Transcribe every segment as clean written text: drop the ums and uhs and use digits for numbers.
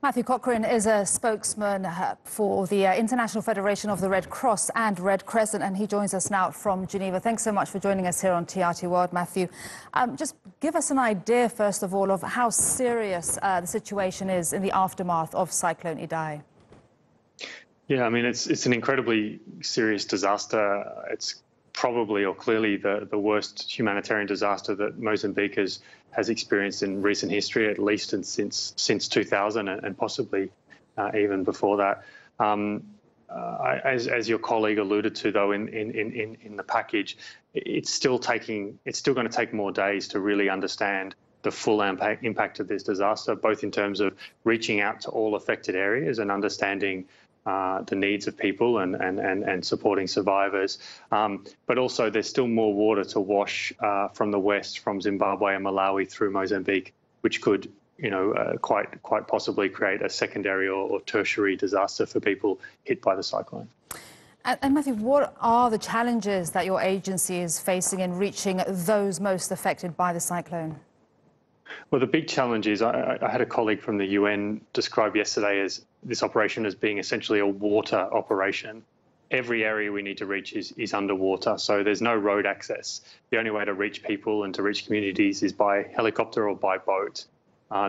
Matthew Cochrane is a spokesman for the International Federation of the Red Cross and Red Crescent, and he joins us now from Geneva. Thanks so much for joining us here on TRT World, Matthew. Just give us an idea, first of all, of how serious the situation is in the aftermath of Cyclone Idai. Yeah, I mean, it's an incredibly serious disaster. It's probably or clearly the worst humanitarian disaster that Mozambique has experienced in recent history, at least since 2000 and possibly even before that. As your colleague alluded to, though, in the package, it's still going to take more days to really understand the full impact of this disaster, both in terms of reaching out to all affected areas and understanding the needs of people and supporting survivors. But also there's still more water to wash from the west, from Zimbabwe and Malawi through Mozambique, which could, quite possibly create a secondary or tertiary disaster for people hit by the cyclone. And Matthew, what are the challenges that your agency is facing in reaching those most affected by the cyclone? Well, the big challenge is I had a colleague from the UN describe yesterday as this operation as being essentially a water operation. Every area we need to reach is underwater, so there's no road access. The only way to reach people and to reach communities is by helicopter or by boat.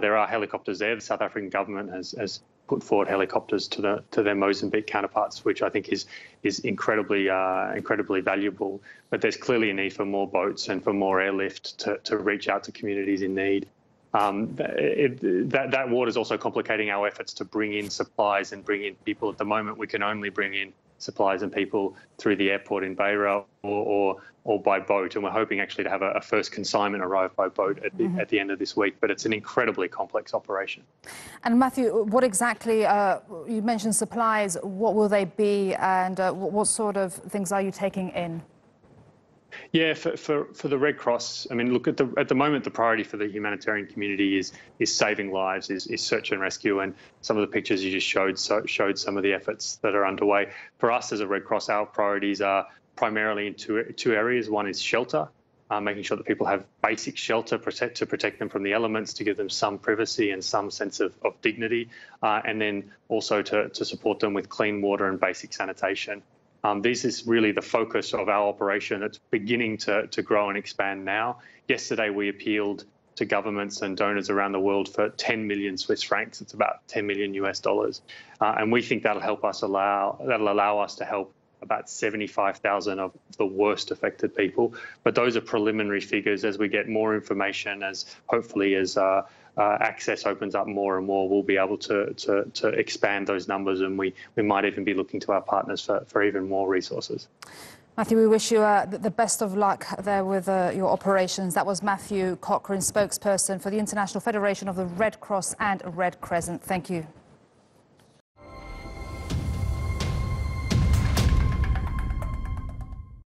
There are helicopters there. The South African government has put forward helicopters to their Mozambique counterparts, which I think is incredibly valuable. But there's clearly a need for more boats and for more airlift to reach out to communities in need. That water is also complicating our efforts to bring in supplies and bring in people. At the moment, we can only bring in supplies and people through the airport in Beira or by boat, and we're hoping actually to have a first consignment arrive by boat at the end of this week. But it's an incredibly complex operation. And Matthew, what exactly, you mentioned supplies, what will they be, and what sort of things are you taking in? Yeah, for the Red Cross, I mean, look, at the moment, the priority for the humanitarian community is saving lives, is search and rescue, and some of the pictures you just showed some of the efforts that are underway. For us as a Red Cross, our priorities are primarily in two areas. One is shelter, making sure that people have basic shelter to protect them from the elements, to give them some privacy and some sense of dignity, and then also to support them with clean water and basic sanitation. This is really the focus of our operation. It's beginning to grow and expand now. Yesterday, we appealed to governments and donors around the world for 10 million Swiss francs. It's about 10 million US dollars. And we think that'll allow us to help about 75,000 of the worst affected people. But those are preliminary figures. As we get more information, hopefully as access opens up more and more, we'll be able to expand those numbers, and we might even be looking to our partners for even more resources. Matthew, we wish you the best of luck there with your operations. That was Matthew Cochrane, spokesperson for the International Federation of the Red Cross and Red Crescent. Thank you.